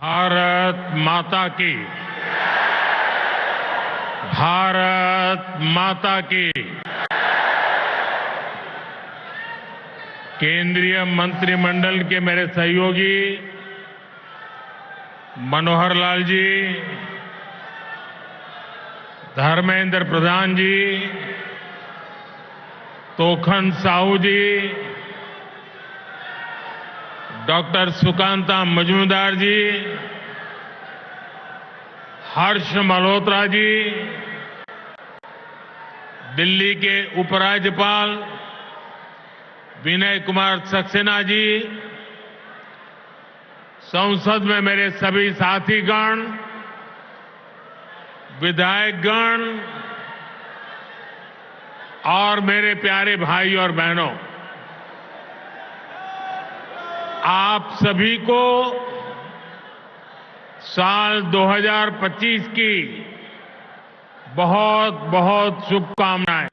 भारत माता की। भारत माता की। केंद्रीय मंत्रिमंडल के मेरे सहयोगी मनोहर लाल जी, धर्मेंद्र प्रधान जी, तोखन साहू जी, डॉक्टर सुकांता मजूमदार जी, हर्ष मल्होत्रा जी, दिल्ली के उपराज्यपाल विनय कुमार सक्सेना जी, संसद में मेरे सभी साथीगण, विधायकगण और मेरे प्यारे भाई और बहनों, आप सभी को साल 2025 की बहुत बहुत शुभकामनाएं।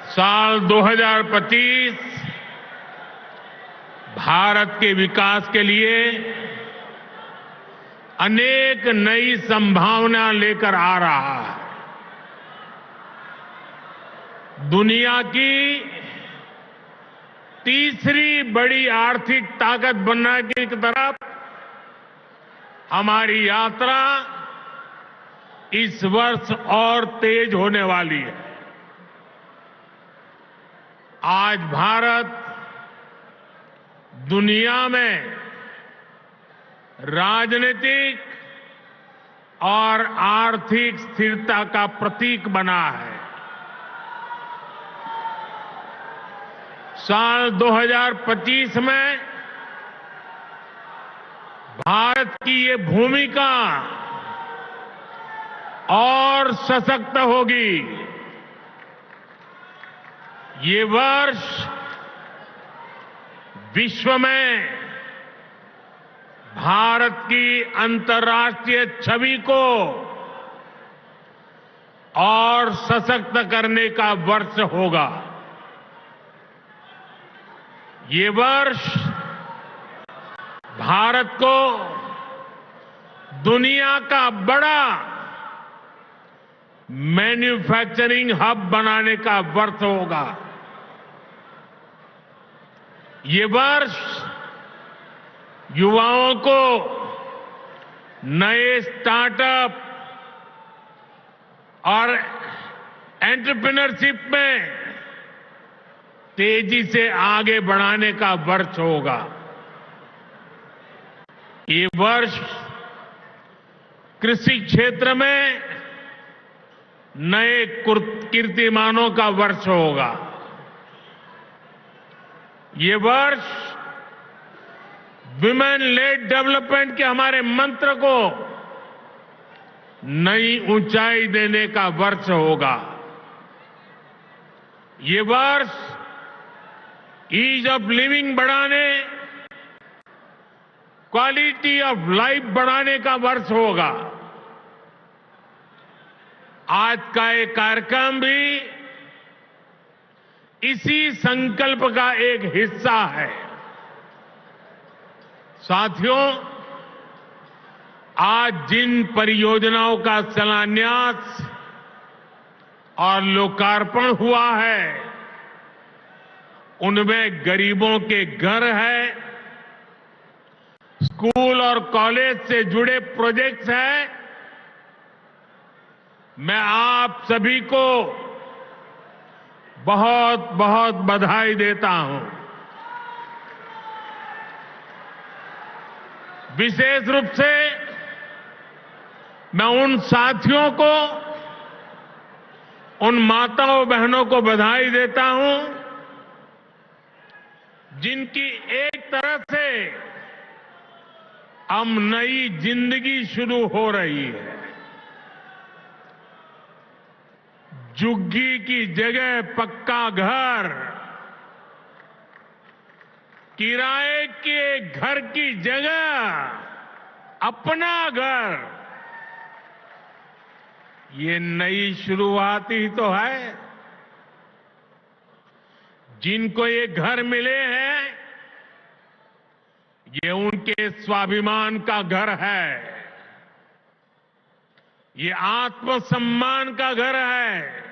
साल 2025 भारत के विकास के लिए अनेक नई संभावना लेकर आ रहा है। दुनिया की तीसरी बड़ी आर्थिक ताकत बनने की तरफ हमारी यात्रा इस वर्ष और तेज होने वाली है। आज भारत दुनिया में राजनीतिक और आर्थिक स्थिरता का प्रतीक बना है। साल 2025 में भारत की ये भूमिका और सशक्त होगी। ये वर्ष विश्व में भारत की अंतर्राष्ट्रीय छवि को और सशक्त करने का वर्ष होगा। ये वर्ष भारत को दुनिया का बड़ा मैन्युफैक्चरिंग हब बनाने का वर्ष होगा। ये वर्ष युवाओं को नए स्टार्टअप और एंटरप्रेन्योरशिप में तेजी से आगे बढ़ाने का वर्ष होगा। ये वर्ष कृषि क्षेत्र में नए कीर्तिमानों का वर्ष होगा। ये वर्ष विमेन लेड डेवलपमेंट के हमारे मंत्र को नई ऊंचाई देने का वर्ष होगा। ये वर्ष ईज ऑफ लिविंग बढ़ाने, क्वालिटी ऑफ लाइफ बढ़ाने का वर्ष होगा। आज का ये कार्यक्रम भी इसी संकल्प का एक हिस्सा है। साथियों, आज जिन परियोजनाओं का शिलान्यास और लोकार्पण हुआ है, उनमें गरीबों के घर हैं, स्कूल और कॉलेज से जुड़े प्रोजेक्ट्स हैं। मैं आप सभी को बहुत बहुत बधाई देता हूं। विशेष रूप से मैं उन साथियों को, उन माताओं बहनों को बधाई देता हूं जिनकी एक तरह से अब नई जिंदगी शुरू हो रही है। झुग्गी की जगह पक्का घर, किराए के घर की जगह अपना घर, ये नई शुरुआत ही तो है। जिनको ये घर मिले हैं, ये उनके स्वाभिमान का घर है, ये आत्मसम्मान का घर है,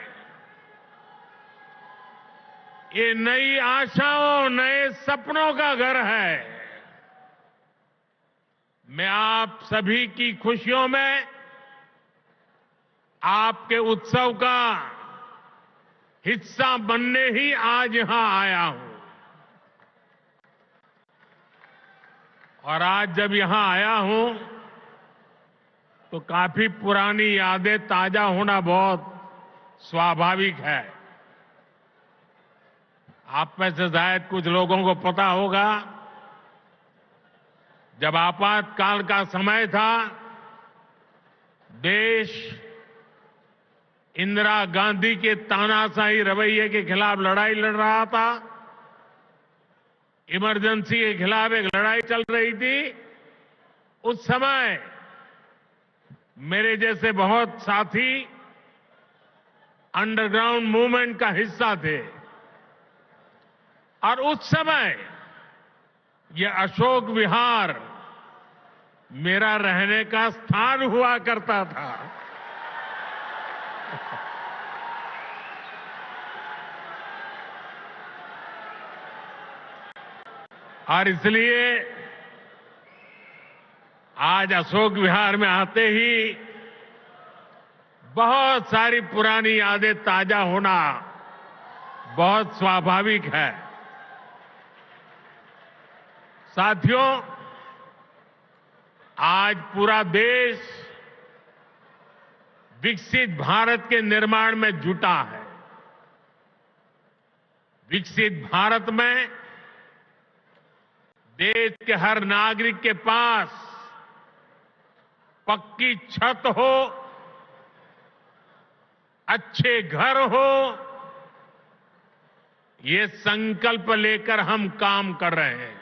ये नई आशाओं, नए सपनों का घर है। मैं आप सभी की खुशियों में आपके उत्सव का हिस्सा बनने ही आज यहां आया हूं। और आज जब यहां आया हूं तो काफी पुरानी यादें ताजा होना बहुत स्वाभाविक है। आप में से शायद कुछ लोगों को पता होगा, जब आपातकाल का समय था, देश इंदिरा गांधी के तानाशाही रवैये के खिलाफ लड़ाई लड़ रहा था। इमरजेंसी के खिलाफ एक लड़ाई चल रही थी। उस समय मेरे जैसे बहुत साथी अंडरग्राउंड मूवमेंट का हिस्सा थे और उस समय ये अशोक विहार मेरा रहने का स्थान हुआ करता था। और इसलिए आज अशोक विहार में आते ही बहुत सारी पुरानी यादें ताजा होना बहुत स्वाभाविक है। साथियों, आज पूरा देश विकसित भारत के निर्माण में जुटा है। विकसित भारत में देश के हर नागरिक के पास पक्की छत हो, अच्छे घर हो, ये संकल्प लेकर हम काम कर रहे हैं।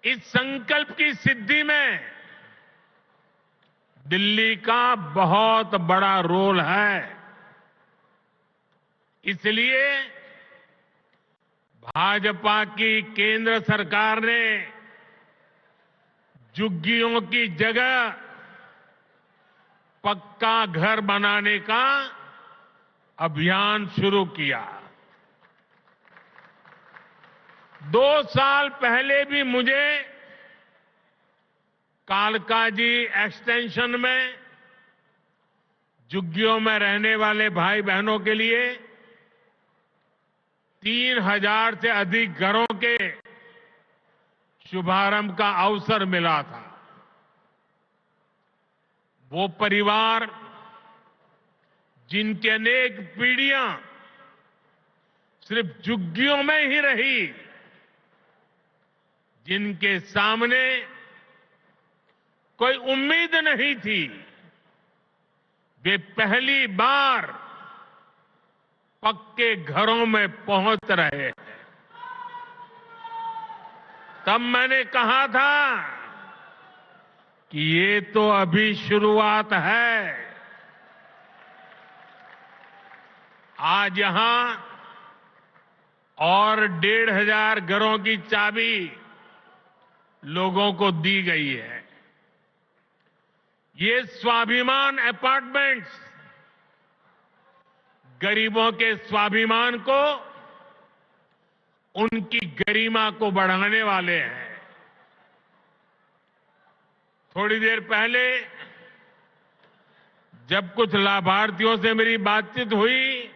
इस संकल्प की सिद्धि में दिल्ली का बहुत बड़ा रोल है। इसलिए भाजपा की केंद्र सरकार ने झुग्गियों की जगह पक्का घर बनाने का अभियान शुरू किया। 2 साल पहले भी मुझे कालकाजी एक्सटेंशन में झुग्गियों में रहने वाले भाई बहनों के लिए 3000 से अधिक घरों के शुभारंभ का अवसर मिला था। वो परिवार जिनकी अनेक पीढ़ियां सिर्फ झुग्गियों में ही रही, जिनके सामने कोई उम्मीद नहीं थी, वे पहली बार पक्के घरों में पहुंच रहे हैं। तब मैंने कहा था कि ये तो अभी शुरुआत है। आज यहां और 1500 घरों की चाबी लोगों को दी गई है। ये स्वाभिमान अपार्टमेंट्स गरीबों के स्वाभिमान को, उनकी गरिमा को बढ़ाने वाले हैं। थोड़ी देर पहले जब कुछ लाभार्थियों से मेरी बातचीत हुई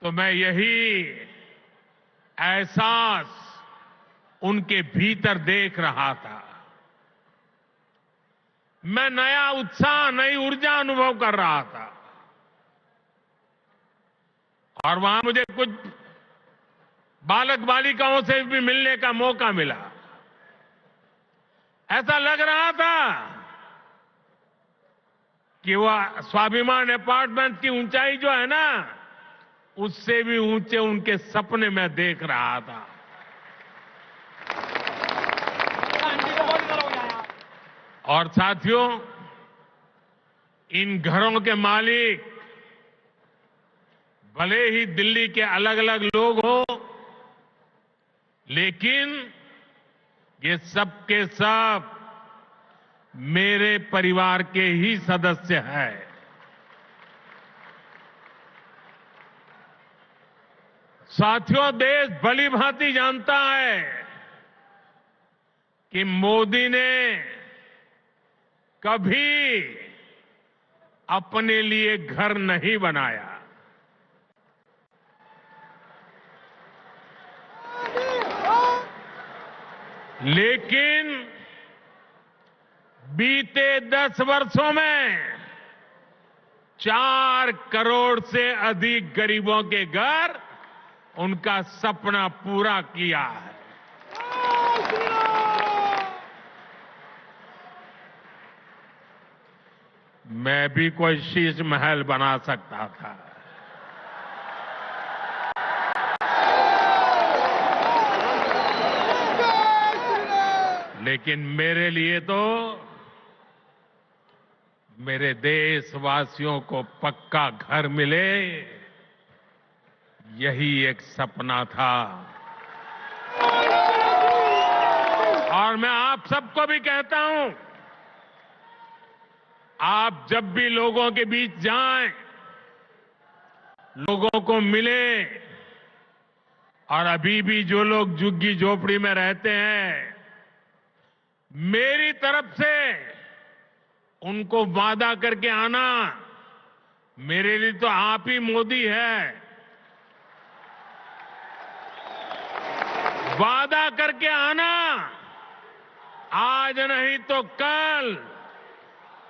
तो मैं यही एहसास उनके भीतर देख रहा था। मैं नया उत्साह, नई ऊर्जा अनुभव कर रहा था। और वहां मुझे कुछ बालक बालिकाओं से भी मिलने का मौका मिला। ऐसा लग रहा था कि वह स्वाभिमान अपार्टमेंट की ऊंचाई जो है ना, उससे भी ऊंचे उनके सपने में देख रहा था। और साथियों, इन घरों के मालिक भले ही दिल्ली के अलग अलग लोग हो, लेकिन ये सब के सब मेरे परिवार के ही सदस्य हैं। साथियों, देश भली भांति जानता है कि मोदी ने कभी अपने लिए घर नहीं बनाया। लेकिन बीते 10 वर्षों में 4 करोड़ से अधिक गरीबों के घर उनका सपना पूरा किया है। मैं भी कोई शीश महल बना सकता था, लेकिन मेरे लिए तो मेरे देशवासियों को पक्का घर मिले, यही एक सपना था। और मैं आप सबको भी कहता हूं, आप जब भी लोगों के बीच जाएं, लोगों को मिलें, और अभी भी जो लोग झुग्गी झोपड़ी में रहते हैं, मेरी तरफ से उनको वादा करके आना, मेरे लिए तो आप ही मोदी है। वादा करके आना, आज नहीं तो कल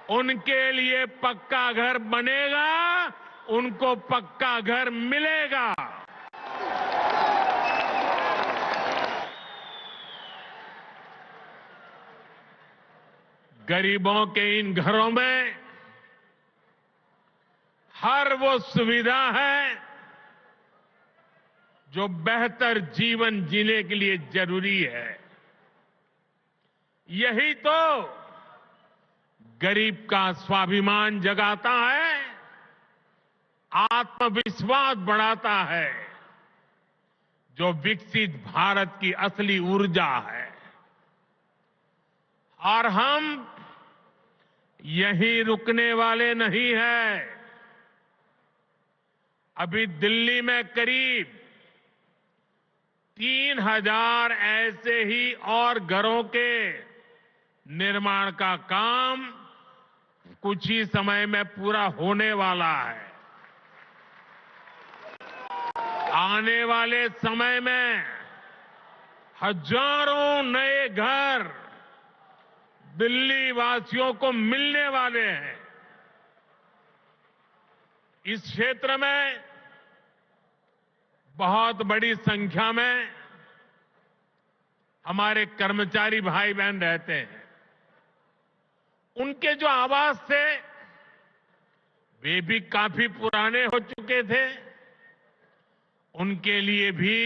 उनके लिए पक्का घर बनेगा, उनको पक्का घर मिलेगा। गरीबों के इन घरों में हर वो सुविधा है जो बेहतर जीवन जीने के लिए जरूरी है। यही तो गरीब का स्वाभिमान जगाता है, आत्मविश्वास बढ़ाता है, जो विकसित भारत की असली ऊर्जा है। और हम यहीं रुकने वाले नहीं हैं। अभी दिल्ली में करीब 3000 ऐसे ही और घरों के निर्माण का काम कुछ ही समय में पूरा होने वाला है। आने वाले समय में हजारों नए घर दिल्ली वासियों को मिलने वाले हैं। इस क्षेत्र में बहुत बड़ी संख्या में हमारे कर्मचारी भाई बहन रहते हैं। उनके जो आवास थे, वे भी काफी पुराने हो चुके थे। उनके लिए भी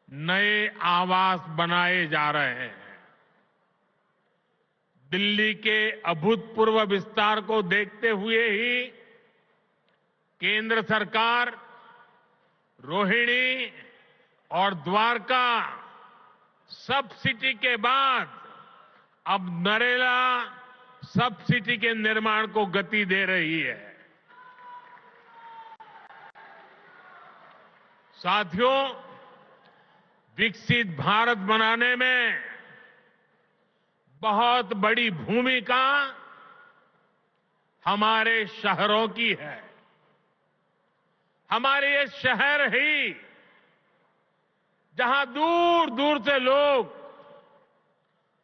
नए आवास बनाए जा रहे हैं। दिल्ली के अभूतपूर्व विस्तार को देखते हुए ही केंद्र सरकार रोहिणी और द्वारका सब सिटी के बाद अब नरेला सब सिटी के निर्माण को गति दे रही है। साथियों, विकसित भारत बनाने में बहुत बड़ी भूमिका हमारे शहरों की है। हमारे ये शहर ही जहां दूर दूर से लोग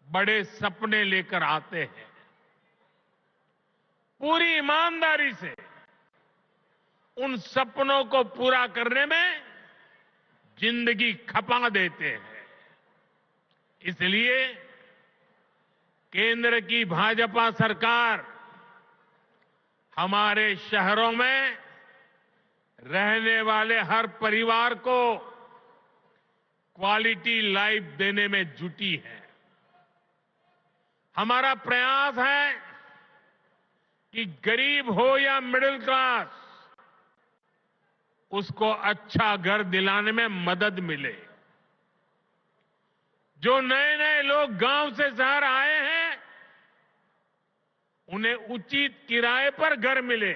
बड़े सपने लेकर आते हैं, पूरी ईमानदारी से उन सपनों को पूरा करने में जिंदगी खपा देते हैं। इसलिए केंद्र की भाजपा सरकार हमारे शहरों में रहने वाले हर परिवार को क्वालिटी लाइफ देने में जुटी है। हमारा प्रयास है कि गरीब हो या मिडिल क्लास, उसको अच्छा घर दिलाने में मदद मिले। जो नए नए लोग गांव से शहर आए हैं, उन्हें उचित किराए पर घर मिले।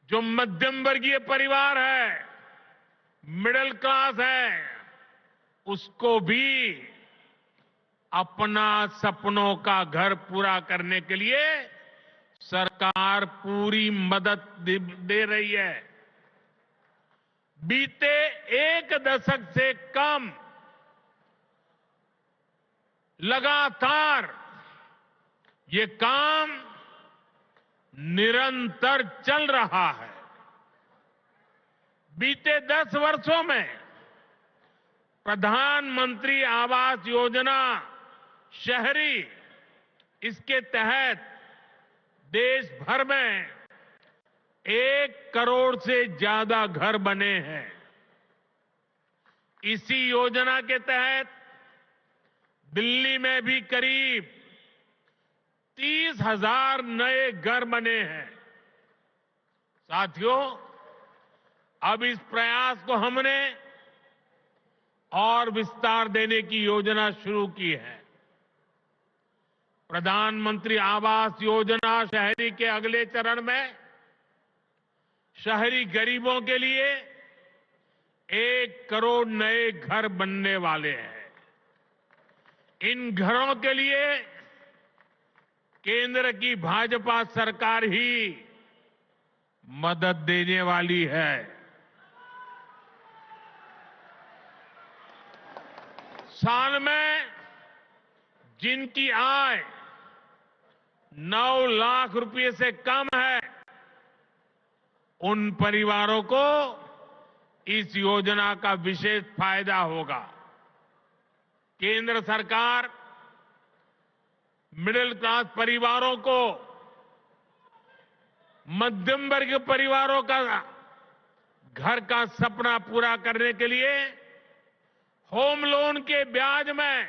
जो मध्यम वर्गीय परिवार है, मिडिल क्लास है, उसको भी अपना सपनों का घर पूरा करने के लिए सरकार पूरी मदद दे रही है। बीते एक दशक से कम लगातार ये काम निरंतर चल रहा है। बीते 10 वर्षों में प्रधानमंत्री आवास योजना शहरी, इसके तहत देश भर में 1 करोड़ से ज्यादा घर बने हैं। इसी योजना के तहत दिल्ली में भी करीब 30,000 नए घर बने हैं। साथियों, अब इस प्रयास को हमने और विस्तार देने की योजना शुरू की है। प्रधानमंत्री आवास योजना शहरी के अगले चरण में शहरी गरीबों के लिए 1 करोड़ नए घर बनने वाले हैं। इन घरों के लिए केंद्र की भाजपा सरकार ही मदद देने वाली है। साल में जिनकी आय 9 लाख रुपए से कम है, उन परिवारों को इस योजना का विशेष फायदा होगा। केंद्र सरकार मिडिल क्लास परिवारों को, मध्यम वर्ग परिवारों का घर का सपना पूरा करने के लिए होम लोन के ब्याज में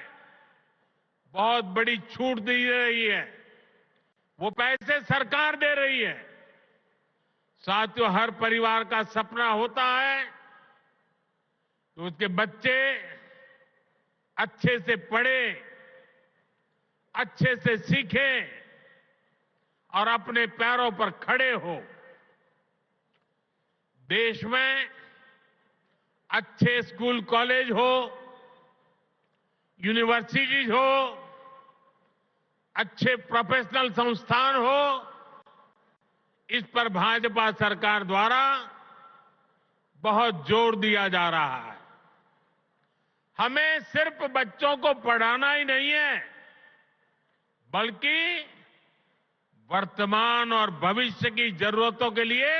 बहुत बड़ी छूट दी रही है। वो पैसे सरकार दे रही है। साथियों, हर परिवार का सपना होता है कि उसके बच्चे अच्छे से पढ़ें, अच्छे से सीखें और अपने पैरों पर खड़े हो। देश में अच्छे स्कूल कॉलेज हो, यूनिवर्सिटीज हो, अच्छे प्रोफेशनल संस्थान हो, इस पर भाजपा सरकार द्वारा बहुत जोर दिया जा रहा है। हमें सिर्फ बच्चों को पढ़ाना ही नहीं है, बल्कि वर्तमान और भविष्य की जरूरतों के लिए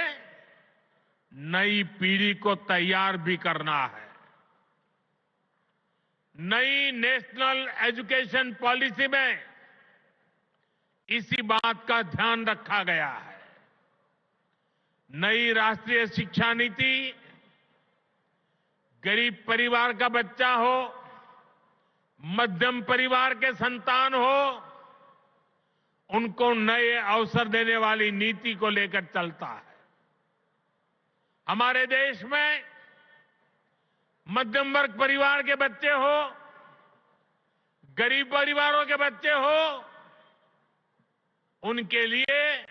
नई पीढ़ी को तैयार भी करना है। नई नेशनल एजुकेशन पॉलिसी में इसी बात का ध्यान रखा गया है। नई राष्ट्रीय शिक्षा नीति गरीब परिवार का बच्चा हो, मध्यम परिवार के संतान हो, उनको नए अवसर देने वाली नीति को लेकर चलता है। हमारे देश में मध्यम वर्ग परिवार के बच्चे हो, गरीब परिवारों के बच्चे हो, उनके लिए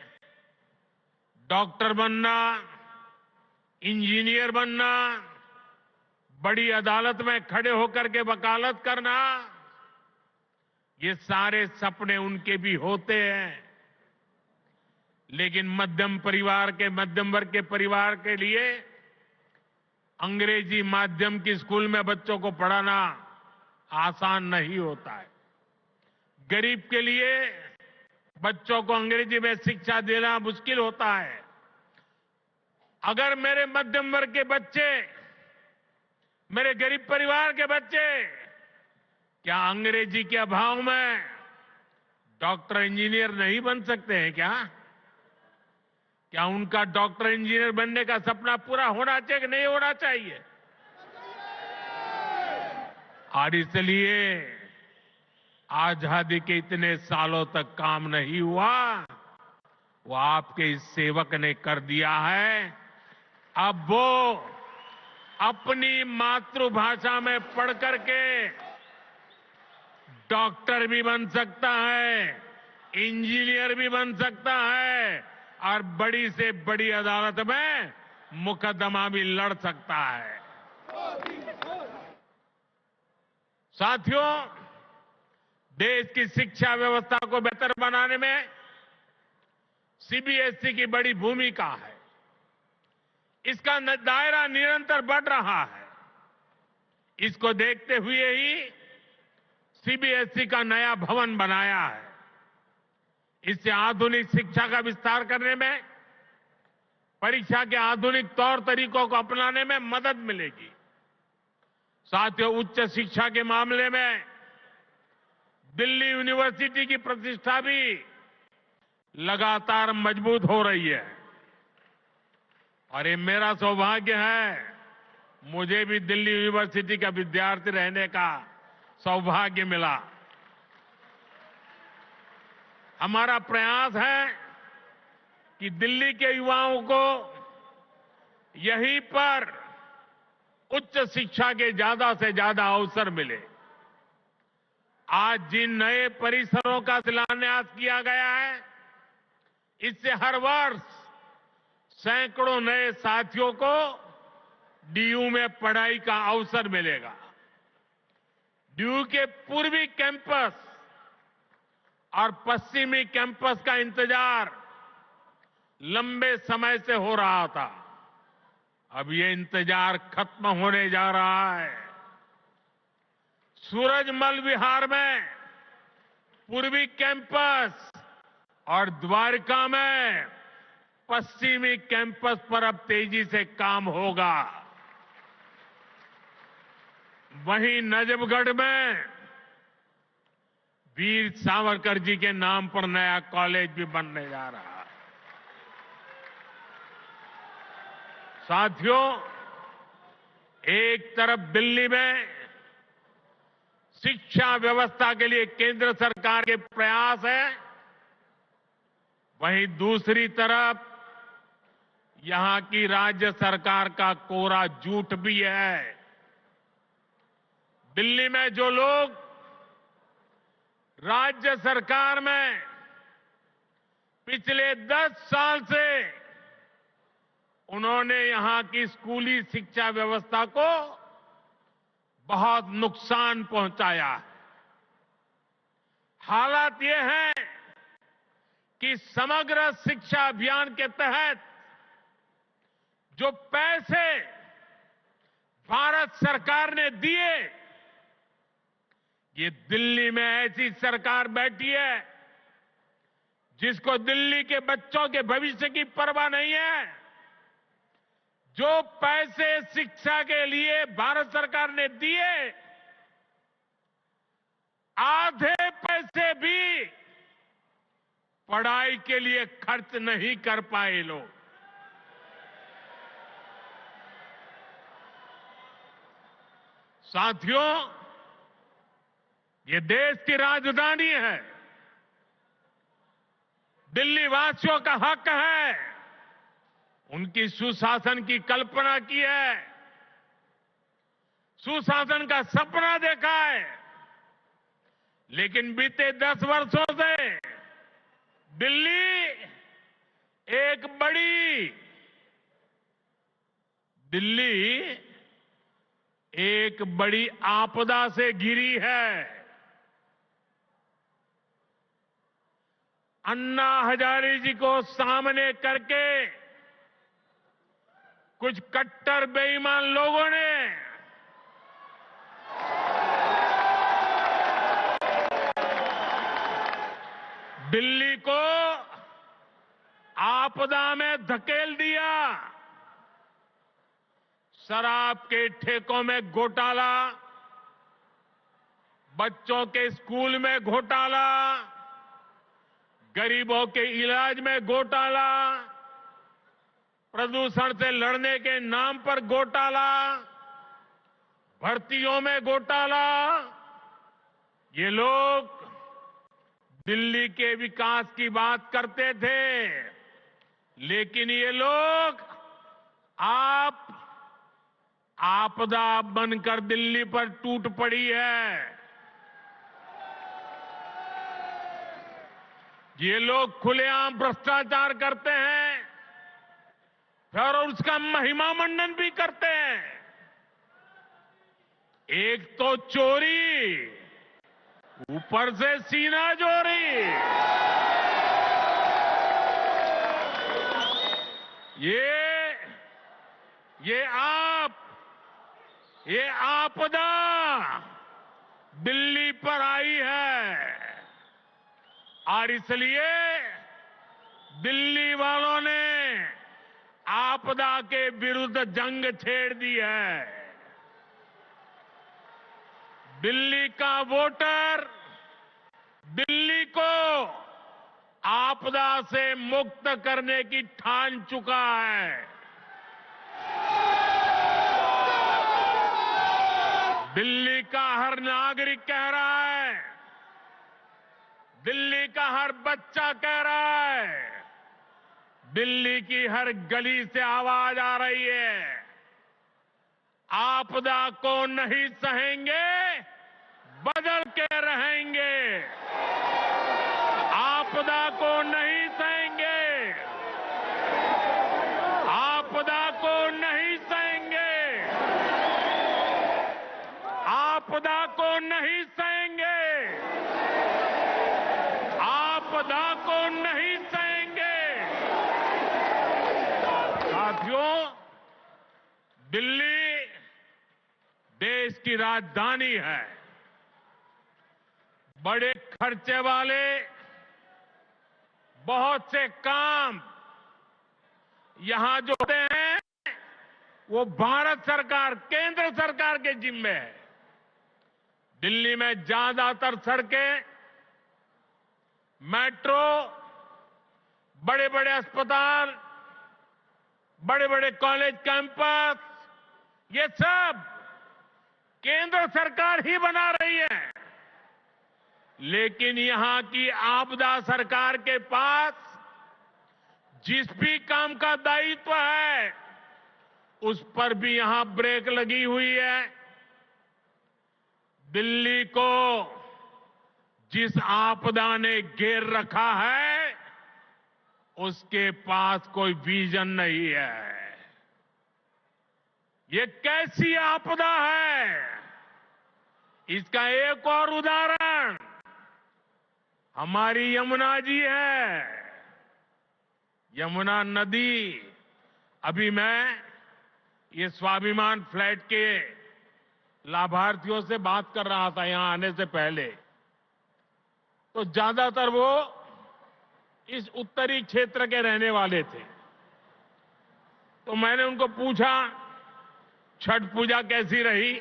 डॉक्टर बनना, इंजीनियर बनना, बड़ी अदालत में खड़े होकर के वकालत करना, ये सारे सपने उनके भी होते हैं। लेकिन मध्यम वर्ग के परिवार के लिए अंग्रेजी माध्यम की स्कूल में बच्चों को पढ़ाना आसान नहीं होता है। गरीब के लिए बच्चों को अंग्रेजी में शिक्षा देना मुश्किल होता है। अगर मेरे मध्यम वर्ग के बच्चे, मेरे गरीब परिवार के बच्चे क्या अंग्रेजी के अभाव में डॉक्टर इंजीनियर नहीं बन सकते हैं क्या? क्या उनका डॉक्टर इंजीनियर बनने का सपना पूरा होना चाहिए कि नहीं होना चाहिए? और इसलिए आजादी के इतने सालों तक काम नहीं हुआ, वो आपके इस सेवक ने कर दिया है। अब वो अपनी मातृभाषा में पढ़ करके डॉक्टर भी बन सकता है, इंजीनियर भी बन सकता है और बड़ी से बड़ी अदालत में मुकदमा भी लड़ सकता है। साथियों, देश की शिक्षा व्यवस्था को बेहतर बनाने में सीबीएसई की बड़ी भूमिका है। इसका दायरा निरंतर बढ़ रहा है। इसको देखते हुए ही सीबीएसई का नया भवन बनाया है। इससे आधुनिक शिक्षा का विस्तार करने में, परीक्षा के आधुनिक तौर तरीकों को अपनाने में मदद मिलेगी। साथियों, उच्च शिक्षा के मामले में दिल्ली यूनिवर्सिटी की प्रतिष्ठा भी लगातार मजबूत हो रही है और ये मेरा सौभाग्य है, मुझे भी दिल्ली यूनिवर्सिटी का विद्यार्थी रहने का सौभाग्य मिला। हमारा प्रयास है कि दिल्ली के युवाओं को यहीं पर उच्च शिक्षा के ज्यादा से ज्यादा अवसर मिले। आज जिन नए परिसरों का शिलान्यास किया गया है, इससे हर वर्ष सैकड़ों नए साथियों को डीयू में पढ़ाई का अवसर मिलेगा। डीयू के पूर्वी कैंपस और पश्चिमी कैंपस का इंतजार लंबे समय से हो रहा था। अब ये इंतजार खत्म होने जा रहा है। सूरजमल विहार में पूर्वी कैंपस और द्वारका में पश्चिमी कैंपस पर अब तेजी से काम होगा। वहीं नजफगढ़ में वीर सावरकर जी के नाम पर नया कॉलेज भी बनने जा रहा है। साथियों, एक तरफ दिल्ली में शिक्षा व्यवस्था के लिए केंद्र सरकार के प्रयास है, वहीं दूसरी तरफ यहां की राज्य सरकार का कोरा झूठ भी है। दिल्ली में जो लोग राज्य सरकार में पिछले 10 साल से उन्होंने यहां की स्कूली शिक्षा व्यवस्था को बहुत नुकसान पहुंचाया है। हालात ये है कि समग्र शिक्षा अभियान के तहत जो पैसे भारत सरकार ने दिए, ये दिल्ली में ऐसी सरकार बैठी है जिसको दिल्ली के बच्चों के भविष्य की परवाह नहीं है। जो पैसे शिक्षा के लिए भारत सरकार ने दिए, आधे पैसे भी पढ़ाई के लिए खर्च नहीं कर पाए लोग। साथियों, ये देश की राजधानी है। दिल्ली वासियों का हक है, उनकी सुशासन की कल्पना की है, सुशासन का सपना देखा है। लेकिन बीते 10 वर्षों से दिल्ली एक बड़ी आपदा से घिरी है। अन्ना हजारे जी को सामने करके कुछ कट्टर बेईमान लोगों ने दिल्ली को आपदा में धकेल दिया। शराब के ठेकों में घोटाला, बच्चों के स्कूल में घोटाला, गरीबों के इलाज में घोटाला, प्रदूषण से लड़ने के नाम पर घोटाला, भर्तियों में घोटाला। ये लोग दिल्ली के विकास की बात करते थे, लेकिन ये लोग आप आपदा बनकर दिल्ली पर टूट पड़ी है। ये लोग खुलेआम भ्रष्टाचार करते हैं और उसका महिमा मंडन भी करते हैं। एक तो चोरी, ऊपर से सीना जोरी। ये आपदा दिल्ली पर आई है और इसलिए दिल्ली वालों ने आपदा के विरुद्ध जंग छेड़ दी है। दिल्ली का वोटर दिल्ली को आपदा से मुक्त करने की ठान चुका है। दिल्ली का हर नागरिक कह रहा है, दिल्ली का हर बच्चा कह रहा है, दिल्ली की हर गली से आवाज आ रही है, आपदा को नहीं सहेंगे, बदल के रहेंगे। आपदा को नहीं सहेंगे, आपदा को नहीं सहेंगे, आपदा को नहीं सहेंगे, आपदा को नहीं सहेंगे। साथियों, दिल्ली देश की राजधानी है। बड़े खर्चे वाले बहुत से काम यहां जो होते हैं वो भारत सरकार, केंद्र सरकार के जिम्मे है। दिल्ली में ज्यादातर सड़कें, मेट्रो, बड़े बड़े अस्पताल, बड़े बड़े कॉलेज कैंपस, ये सब केंद्र सरकार ही बना रही है। लेकिन यहां की आपदा सरकार के पास जिस भी काम का दायित्व है उस पर भी यहां ब्रेक लगी हुई है। दिल्ली को जिस आपदा ने घेर रखा है उसके पास कोई विजन नहीं है। ये कैसी आपदा है? इसका एक और उदाहरण हमारी यमुना जी है। यमुना नदी, अभी मैं ये स्वाभिमान फ्लैट के लाभार्थियों से बात कर रहा था यहां आने से पहले, तो ज्यादातर वो इस उत्तरी क्षेत्र के रहने वाले थे। तो मैंने उनको पूछा छठ पूजा कैसी रही।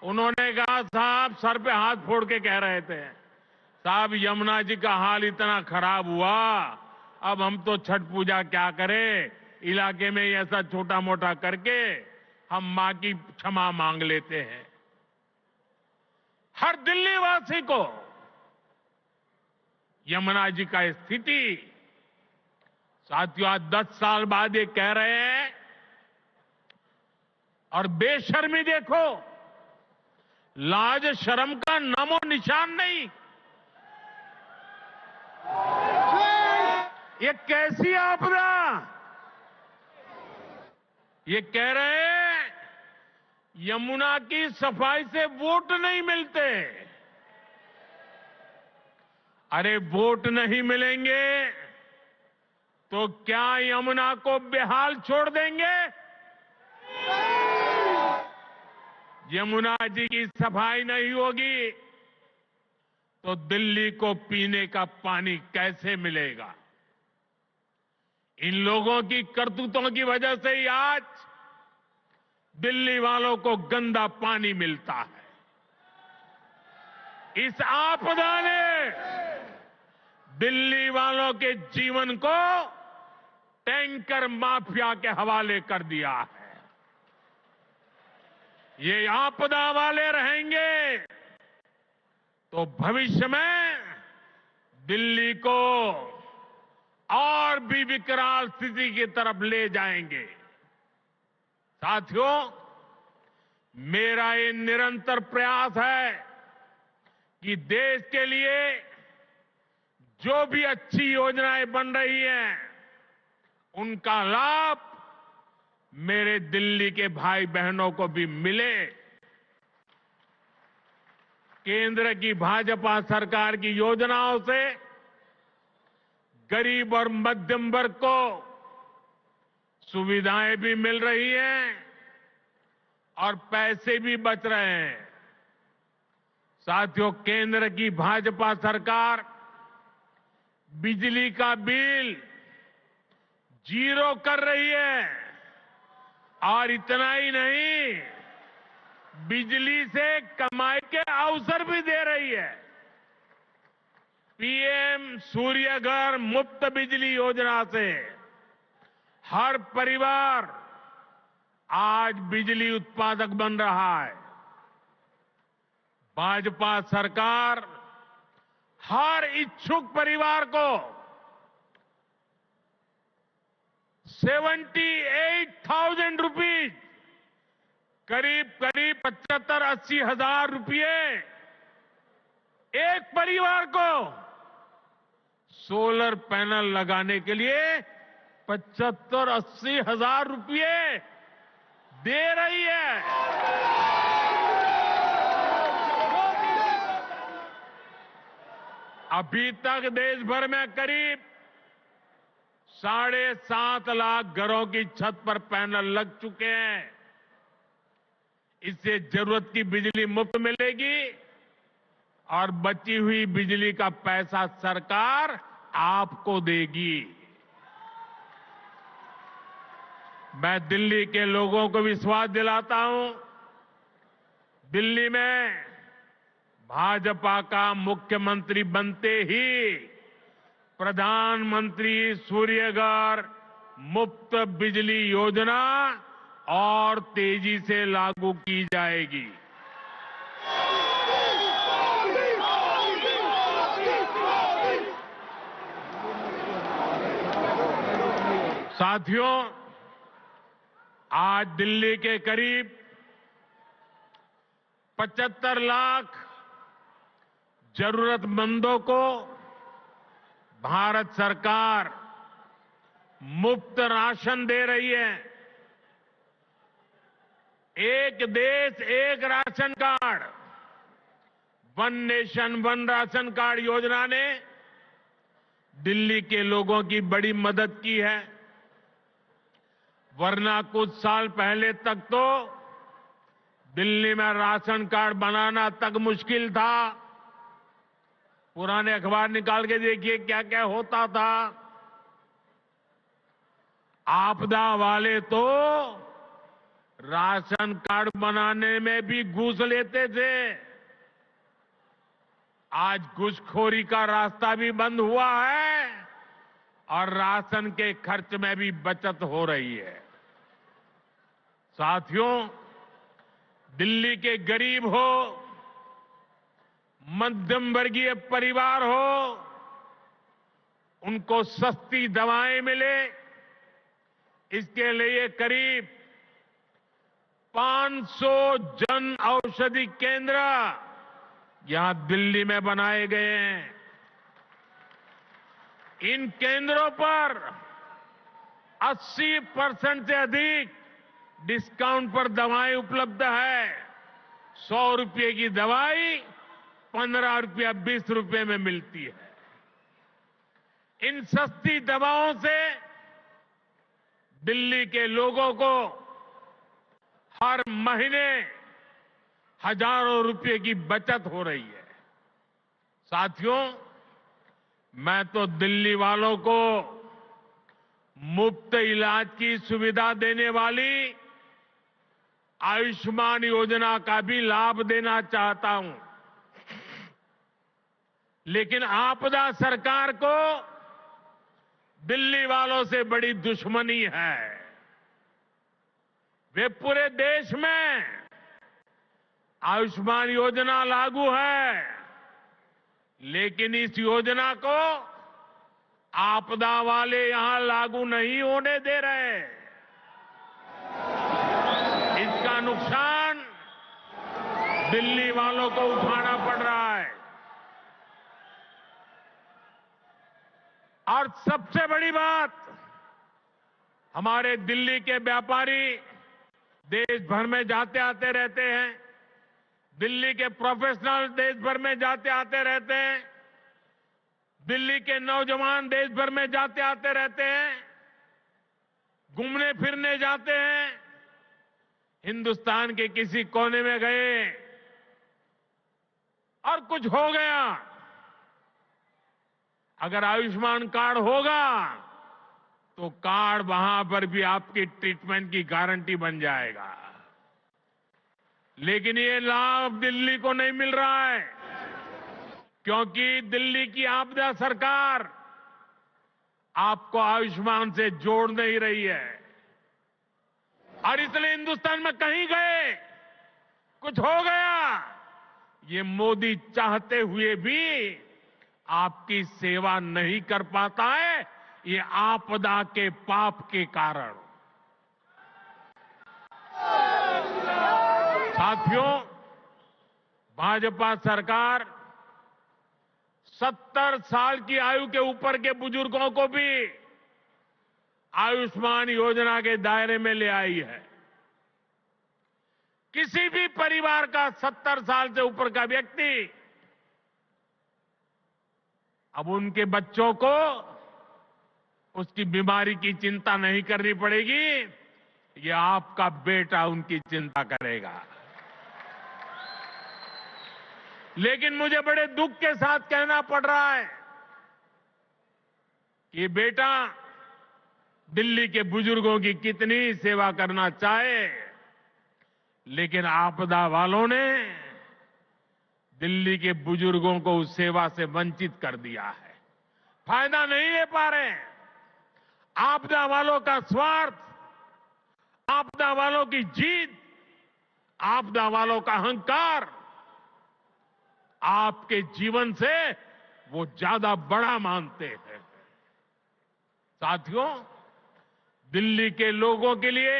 उन्होंने कहा साहब, सर पे हाथ फोड़ के कह रहे थे, साहब यमुना जी का हाल इतना खराब हुआ, अब हम तो छठ पूजा क्या करें, इलाके में ऐसा छोटा मोटा करके हम मां की क्षमा मांग लेते हैं। हर दिल्ली वासी को यमुना जी का स्थिति, साथियों आज 10 साल बाद ये कह रहे हैं, और बेशर्मी देखो, लाज शर्म का नामो निशान नहीं। ये कैसी आपदा? ये कह रहे हैं यमुना की सफाई से वोट नहीं मिलते। अरे वोट नहीं मिलेंगे तो क्या यमुना को बेहाल छोड़ देंगे? यमुना जी की सफाई नहीं होगी तो दिल्ली को पीने का पानी कैसे मिलेगा? इन लोगों की करतूतों की वजह से ही आज दिल्ली वालों को गंदा पानी मिलता है। इस आपदा ने दिल्ली वालों के जीवन को टैंकर माफिया के हवाले कर दिया है। ये आपदा वाले रहेंगे तो भविष्य में दिल्ली को और भी विकराल स्थिति की तरफ ले जाएंगे। साथियों, मेरा ये निरंतर प्रयास है कि देश के लिए जो भी अच्छी योजनाएं बन रही हैं, उनका लाभ मेरे दिल्ली के भाई बहनों को भी मिले। केंद्र की भाजपा सरकार की योजनाओं से गरीब और मध्यम वर्ग को सुविधाएं भी मिल रही हैं और पैसे भी बच रहे हैं। साथियों, केंद्र की भाजपा सरकार बिजली का बिल 0 कर रही है और इतना ही नहीं, बिजली से कमाई के अवसर भी दे रही है। पीएम सूर्य घर मुफ्त बिजली योजना से हर परिवार आज बिजली उत्पादक बन रहा है। भाजपा सरकार हर इच्छुक परिवार को 78,000 रुपीज, करीब 75-80 हजार रुपये एक परिवार को सोलर पैनल लगाने के लिए 75-80 हजार रुपये दे रही है। अभी तक देश भर में करीब 7.5 लाख घरों की छत पर पैनल लग चुके हैं। इससे जरूरत की बिजली मुफ्त मिलेगी और बची हुई बिजली का पैसा सरकार आपको देगी। मैं दिल्ली के लोगों को विश्वास दिलाता हूं, दिल्ली में भाजपा का मुख्यमंत्री बनते ही प्रधानमंत्री सूर्यघर मुफ्त बिजली योजना और तेजी से लागू की जाएगी। साथियों, आज दिल्ली के करीब 75 लाख जरूरतमंदों को भारत सरकार मुफ्त राशन दे रही है। एक देश एक ration card, one nation one ration card योजना ने दिल्ली के लोगों की बड़ी मदद की है। वरना कुछ साल पहले तक तो दिल्ली में राशन कार्ड बनाना तक मुश्किल था। पुराने अखबार निकाल के देखिए क्या क्या होता था। आपदा वाले तो राशन कार्ड बनाने में भी घूस लेते थे। आज घूसखोरी का रास्ता भी बंद हुआ है और राशन के खर्च में भी बचत हो रही है। साथियों, दिल्ली के गरीब हो, मध्यम वर्गीय परिवार हो, उनको सस्ती दवाएं मिले, इसके लिए करीब 500 जन औषधि केंद्र यहां दिल्ली में बनाए गए हैं। इन केंद्रों पर 80% से अधिक डिस्काउंट पर दवाएं उपलब्ध है। 100 रुपये की दवाई 15 रुपया 20 रुपये में मिलती है। इन सस्ती दवाओं से दिल्ली के लोगों को हर महीने हजारों रुपये की बचत हो रही है। साथियों, मैं तो दिल्ली वालों को मुफ्त इलाज की सुविधा देने वाली आयुष्मान योजना का भी लाभ देना चाहता हूं। लेकिन आपदा सरकार को दिल्ली वालों से बड़ी दुश्मनी है। वे पूरे देश में आयुष्मान योजना लागू है, लेकिन इस योजना को आपदा वाले यहां लागू नहीं होने दे रहे। नुकसान दिल्ली वालों को उठाना पड़ रहा है। और सबसे बड़ी बात, हमारे दिल्ली के व्यापारी देश भर में जाते आते रहते हैं, दिल्ली के प्रोफेशनल देश भर में जाते आते रहते हैं, दिल्ली के नौजवान देश भर में जाते आते रहते हैं, घूमने फिरने जाते हैं। हिंदुस्तान के किसी कोने में गए और कुछ हो गया, अगर आयुष्मान कार्ड होगा तो कार्ड वहां पर भी आपकी ट्रीटमेंट की गारंटी बन जाएगा। लेकिन ये लाभ दिल्ली को नहीं मिल रहा है, क्योंकि दिल्ली की आपदा सरकार आपको आयुष्मान से जोड़ नहीं रही है। और इसलिए हिंदुस्तान में कहीं गए, कुछ हो गया, ये मोदी चाहते हुए भी आपकी सेवा नहीं कर पाता है, ये आपदा के पाप के कारण। साथियों, भाजपा सरकार 70 साल की आयु के ऊपर के बुजुर्गों को भी आयुष्मान योजना के दायरे में ले आई है। किसी भी परिवार का 70 साल से ऊपर का व्यक्ति, अब उनके बच्चों को उसकी बीमारी की चिंता नहीं करनी पड़ेगी, ये आपका बेटा उनकी चिंता करेगा। लेकिन मुझे बड़े दुख के साथ कहना पड़ रहा है कि बेटा दिल्ली के बुजुर्गों की कितनी सेवा करना चाहे, लेकिन आपदा वालों ने दिल्ली के बुजुर्गों को उस सेवा से वंचित कर दिया है, फायदा नहीं ले पा रहे हैं। आपदा वालों का स्वार्थ, आपदा वालों की जीत, आपदा वालों का अहंकार आपके जीवन से वो ज्यादा बड़ा मानते हैं। साथियों, दिल्ली के लोगों के लिए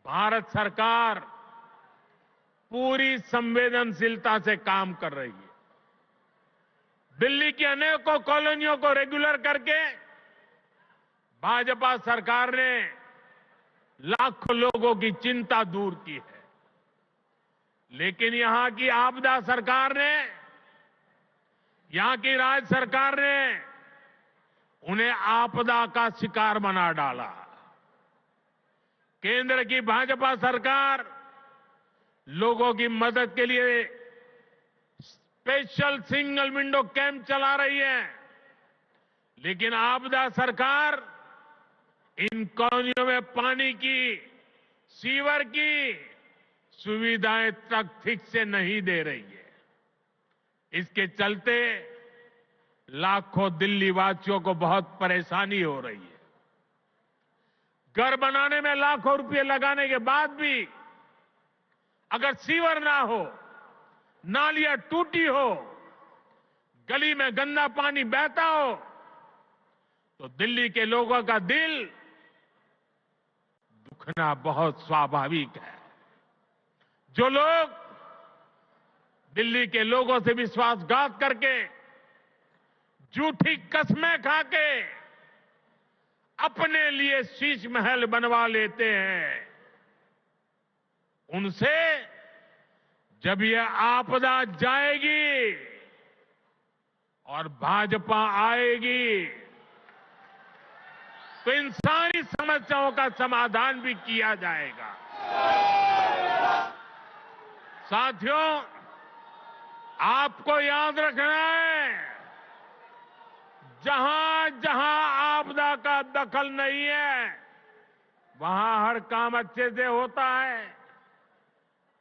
भारत सरकार पूरी संवेदनशीलता से काम कर रही है। दिल्ली की अनेकों कॉलोनियों को रेगुलर करके भाजपा सरकार ने लाखों लोगों की चिंता दूर की है। लेकिन यहां की आपदा सरकार ने, यहां की राज्य सरकार ने उन्हें आपदा का शिकार बना डाला। केंद्र की भाजपा सरकार लोगों की मदद के लिए स्पेशल सिंगल विंडो कैंप चला रही है, लेकिन आपदा सरकार इन कॉलोनियों में पानी की, सीवर की सुविधाएं तक ठीक से नहीं दे रही है। इसके चलते लाखों दिल्ली वासियों को बहुत परेशानी हो रही है। घर बनाने में लाखों रुपए लगाने के बाद भी अगर सीवर ना हो, नालियां टूटी हो, गली में गंदा पानी बहता हो, तो दिल्ली के लोगों का दिल दुखना बहुत स्वाभाविक है। जो लोग दिल्ली के लोगों से विश्वासघात करके, झूठी कस्में खाके अपने लिए शीश महल बनवा लेते हैं, उनसे जब यह आपदा जाएगी और भाजपा आएगी तो इन सारी समस्याओं का समाधान भी किया जाएगा। साथियों, आपको याद रखना है, जहां जहां आपदा का दखल नहीं है, वहां हर काम अच्छे से होता है।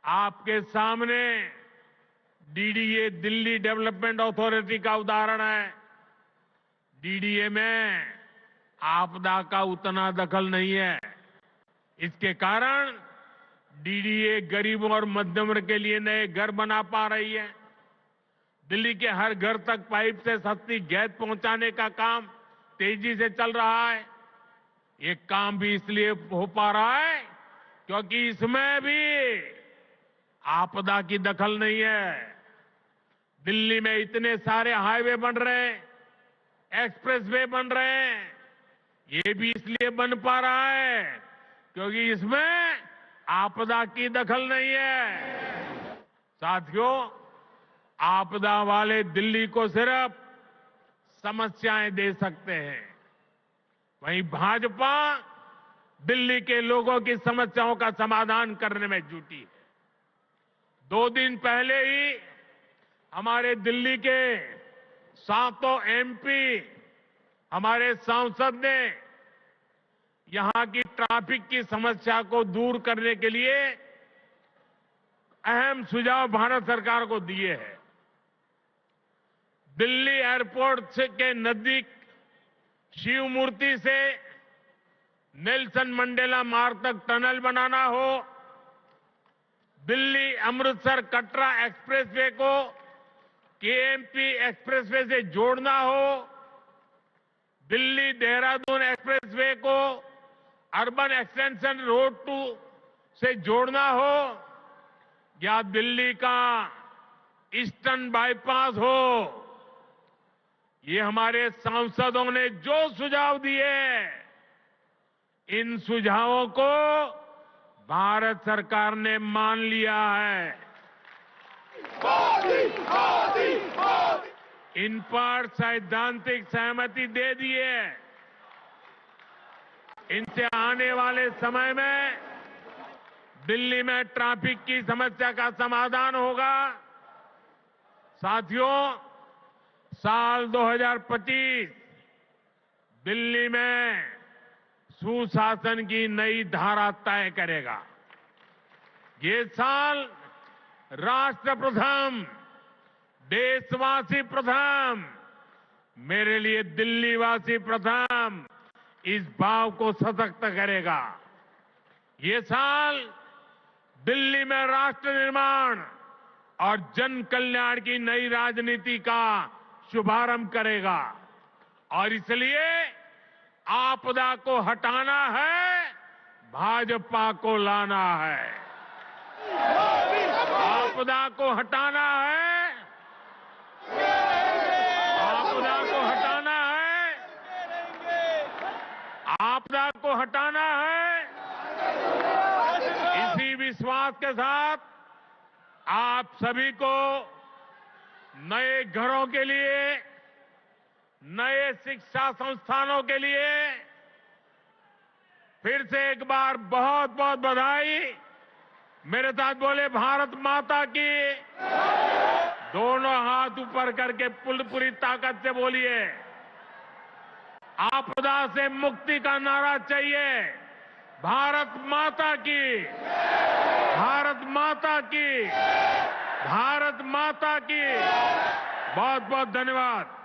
आपके सामने डीडीए, दिल्ली डेवलपमेंट अथॉरिटी का उदाहरण है। डीडीए में आपदा का उतना दखल नहीं है। इसके कारण डीडीए गरीबों और मध्यम वर्ग के लिए नए घर बना पा रही है। दिल्ली के हर घर तक पाइप से सस्ती गैस पहुंचाने का काम तेजी से चल रहा है। ये काम भी इसलिए हो पा रहा है क्योंकि इसमें भी आपदा की दखल नहीं है। दिल्ली में इतने सारे हाईवे बन रहे हैं, एक्सप्रेसवे बन रहे हैं, ये भी इसलिए बन पा रहा है क्योंकि इसमें आपदा की दखल नहीं है। साथियों, आपदा वाले दिल्ली को सिर्फ समस्याएं दे सकते हैं, वहीं भाजपा दिल्ली के लोगों की समस्याओं का समाधान करने में जुटी है। 2 दिन पहले ही हमारे दिल्ली के 7 एमपी हमारे सांसद ने यहां की ट्रैफिक की समस्या को दूर करने के लिए अहम सुझाव भारत सरकार को दिए हैं। दिल्ली एयरपोर्ट के नजदीक शिव मूर्ति से नेल्सन मंडेला मार्ग तक टनल बनाना हो, दिल्ली अमृतसर कटरा एक्सप्रेसवे को केएमपी एक्सप्रेसवे से जोड़ना हो, दिल्ली देहरादून एक्सप्रेसवे को अर्बन एक्सटेंशन रोड 2 से जोड़ना हो, या दिल्ली का ईस्टर्न बाईपास हो, ये हमारे सांसदों ने जो सुझाव दिए, इन सुझावों को भारत सरकार ने मान लिया है। इन पर सैद्धांतिक सहमति दे दी है। इनसे आने वाले समय में दिल्ली में ट्रैफिक की समस्या का समाधान होगा। साथियों, साल 2025 दिल्ली में सुशासन की नई धारा तय करेगा। ये साल राष्ट्र प्रथम, देशवासी प्रथम, मेरे लिए दिल्लीवासी प्रथम, इस भाव को सशक्त करेगा। ये साल दिल्ली में राष्ट्र निर्माण और जन कल्याण की नई राजनीति का शुभारंभ करेगा। और इसलिए आपदा को हटाना है, भाजपा को लाना है। आपदा को हटाना है, आपदा को हटाना है, आपदा को हटाना है। इसी विश्वास के साथ आप सभी को नए घरों के लिए, नए शिक्षा संस्थानों के लिए फिर से एक बार बहुत बहुत बधाई। मेरे साथ बोले भारत माता की। दोनों हाथ ऊपर करके पूरी ताकत से बोलिए। आपदा से मुक्ति का नारा चाहिए। भारत माता की, भारत माता की, भारत माता की। बहुत बहुत धन्यवाद।